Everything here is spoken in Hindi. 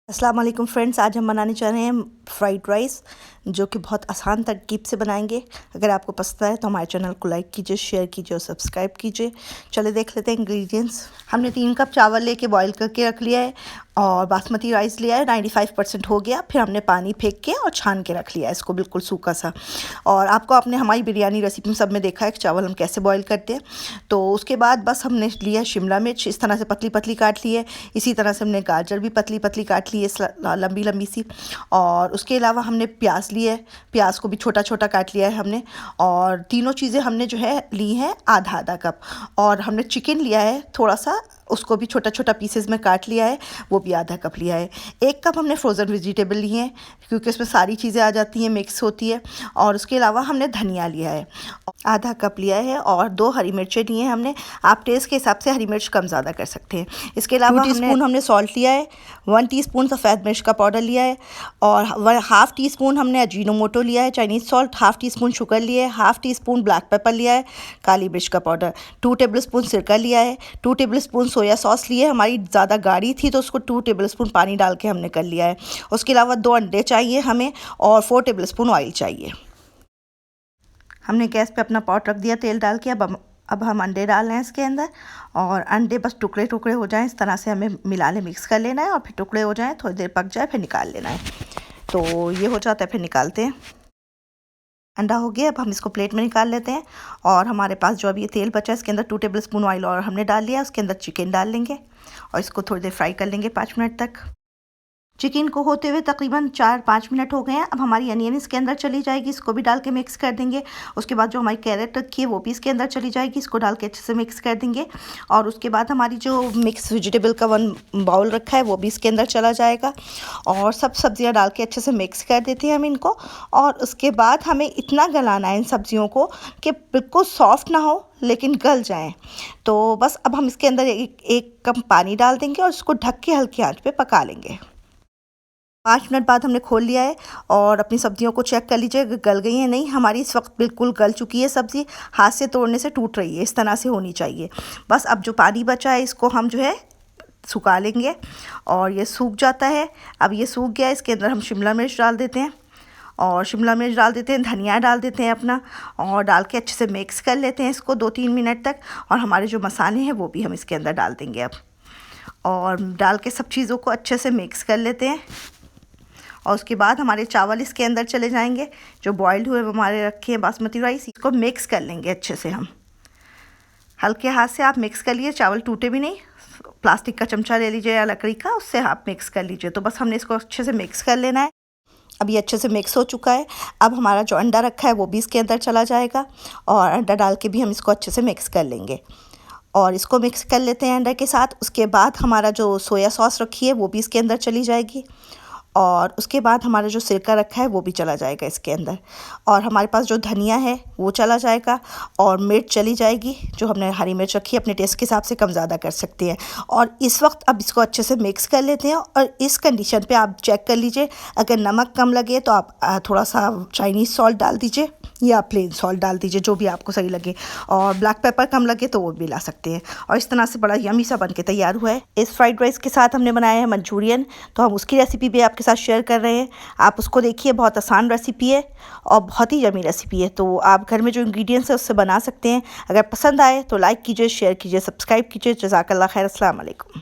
अस्सलाम वालेकुम फ्रेंड्स, आज हम बनाने जा रहे हैं फ्राइड राइस, जो कि बहुत आसान तरकीब से बनाएंगे। अगर आपको पसंद आए तो हमारे चैनल को लाइक कीजिए, शेयर कीजिए और सब्सक्राइब कीजिए। चलिए देख लेते हैं इंग्रेडिएंट्स। हमने 3 कप चावल लेके बॉईल करके रख लिया है और बासमती राइस लिया है, 95% हो गया। फिर हमने पानी फेंक के और छान के रख लिया है इसको बिल्कुल सूखा सा। और आपको आपने हमारी बिरयानी रेसिपी सब में देखा है कि चावल हम कैसे बॉईल करते हैं। तो उसके बाद बस हमने लिया शिमला मिर्च, इस तरह से पतली पतली काट ली है। इसी तरह से हमने गाजर भी पतली पतली काट ली है, लंबी लंबी सी। और उसके अलावा हमने प्याज ली है, प्याज को भी छोटा छोटा काट लिया है हमने। और तीनों चीज़ें हमने जो है ली हैं आधा आधा कप। और हमने चिकन लिया है थोड़ा सा, उसको भी छोटा छोटा पीसेस में काट लिया है, वो भी आधा कप लिया है। 1 कप हमने फ्रोज़न वेजिटेबल लिए हैं क्योंकि उसमें सारी चीज़ें आ जाती हैं, मिक्स होती है। और उसके अलावा हमने धनिया लिया है, आधा कप लिया है। और 2 हरी मिर्चें लिए हैं हमने। आप टेस्ट के हिसाब से हरी मिर्च कम ज़्यादा कर सकते हैं। इसके अलावा 2 टीस्पून हमने सॉल्ट लिया है, 1 टीस्पून सफ़ेद मिर्च का पाउडर लिया है और 1/2 टीस्पून हमने अजीनोमोटो लिया है, चाइनीज़ सॉल्ट, 1/2 टीस्पून शुगर लिया है, 1/2 टीस्पून ब्लैक पेपर लिया है, काली मिर्च का पाउडर, 2 टेबलस्पून सिरका लिया है, 2 टेबलस्पून सोया सॉस लिए। हमारी ज़्यादा गाढ़ी थी तो उसको 2 टेबलस्पून पानी डाल के हमने कर लिया है। उसके अलावा 2 अंडे चाहिए हमें और 4 टेबलस्पून ऑयल चाहिए। हमने गैस पे अपना पॉट रख दिया तेल डाल के। अब हम अंडे डाल रहे हैं इसके अंदर। और अंडे बस टुकड़े टुकड़े हो जाएं इस तरह से हमें मिला ले, मिक्स कर लेना है। और फिर टुकड़े हो जाएं, थोड़ी देर पक जाए, फिर निकाल लेना है। तो ये हो जाता है, फिर निकालते हैं। अंडा हो गया, अब हम इसको प्लेट में निकाल लेते हैं। और हमारे पास जो अभी ये तेल बचा है इसके अंदर 2 टेबलस्पून ऑयल और हमने डाल लिया। उसके अंदर चिकन डाल लेंगे और इसको थोड़ी देर फ्राई कर लेंगे 5 मिनट तक। चिकन को होते हुए तकरीबन 4-5 मिनट हो गए हैं। अब हमारी अनियन इसके अंदर चली जाएगी, इसको भी डाल के मिक्स कर देंगे। उसके बाद जो हमारी कैरेट रखी है वो भी इसके अंदर चली जाएगी, इसको डाल के अच्छे से मिक्स कर देंगे। और उसके बाद हमारी जो मिक्स वेजिटेबल का 1 बाउल रखा है वो भी इसके अंदर चला जाएगा। और सब सब्ज़ियाँ डाल के अच्छे से मिक्स कर देते हैं हम इनको। और उसके बाद हमें इतना गलाना है इन सब्ज़ियों को कि बिल्कुल सॉफ्ट ना हो लेकिन गल जाएं। तो बस अब हम इसके अंदर एक कप पानी डाल देंगे और इसको ढक के हल्की आंच पे पका लेंगे। 5 मिनट बाद हमने खोल लिया है और अपनी सब्जियों को चेक कर लीजिए गल गई है नहीं। हमारी इस वक्त बिल्कुल गल चुकी है सब्ज़ी, हाथ से तोड़ने से टूट रही है, इस तरह से होनी चाहिए। बस अब जो पानी बचा है इसको हम जो है सुखा लेंगे। और ये सूख जाता है। अब ये सूख गया है, इसके अंदर हम शिमला मिर्च डाल देते हैं और शिमला मिर्च डाल देते हैं, धनिया डाल देते हैं अपना। और डाल के अच्छे से मिक्स कर लेते हैं इसको 2-3 मिनट तक। और हमारे जो मसाले हैं वो भी हम इसके अंदर डाल देंगे अब। और डाल के सब चीज़ों को अच्छे से मिक्स कर लेते हैं। और उसके बाद हमारे चावल इसके अंदर चले जाएंगे जो बॉइल्ड हुए हमारे रखे हैं बासमती राइस। इसको मिक्स कर लेंगे अच्छे से हम, हल्के हाथ से आप मिक्स कर लीजिए, चावल टूटे भी नहीं। प्लास्टिक का चमचा ले लीजिए या लकड़ी का, उससे आप मिक्स कर लीजिए। तो बस हमने इसको अच्छे से मिक्स कर लेना है। अब ये अच्छे से मिक्स हो चुका है। अब हमारा जो अंडा रखा है वो भी इसके अंदर चला जाएगा और अंडा डाल के भी हम इसको अच्छे से मिक्स कर लेंगे। और इसको मिक्स कर लेते हैं अंडा के साथ। उसके बाद हमारा जो सोया सॉस रखी है वो भी इसके अंदर चली जाएगी। और उसके बाद हमारा जो सिरका रखा है वो भी चला जाएगा इसके अंदर। और हमारे पास जो धनिया है वो चला जाएगा और मिर्च चली जाएगी। जो हमने हरी मिर्च रखी है अपने टेस्ट के हिसाब से कम ज़्यादा कर सकते हैं। और इस वक्त अब इसको अच्छे से मिक्स कर लेते हैं। और इस कंडीशन पे आप चेक कर लीजिए, अगर नमक कम लगे तो आप थोड़ा सा चाइनीज़ सॉल्ट डाल दीजिए या प्लेन सॉल्ट डाल दीजिए, जो भी आपको सही लगे। और ब्लैक पेपर कम लगे तो वो भी ला सकते हैं। और इस तरह से बड़ा यमी सा बन के तैयार हुआ है। इस फ्राइड राइस के साथ हमने बनाया है मंचूरियन, तो हम उसकी रेसिपी भी आपके साथ शेयर कर रहे हैं। आप उसको देखिए, बहुत आसान रेसिपी है और बहुत ही यमी रेसिपी है। तो आप घर में जो इंग्रेडिएंट्स है उससे बना सकते हैं। अगर पसंद आए तो लाइक कीजिए, शेयर कीजिए, सब्सक्राइब कीजिए। जज़ाकल्लाह खैर। अस्सलाम वालेकुम।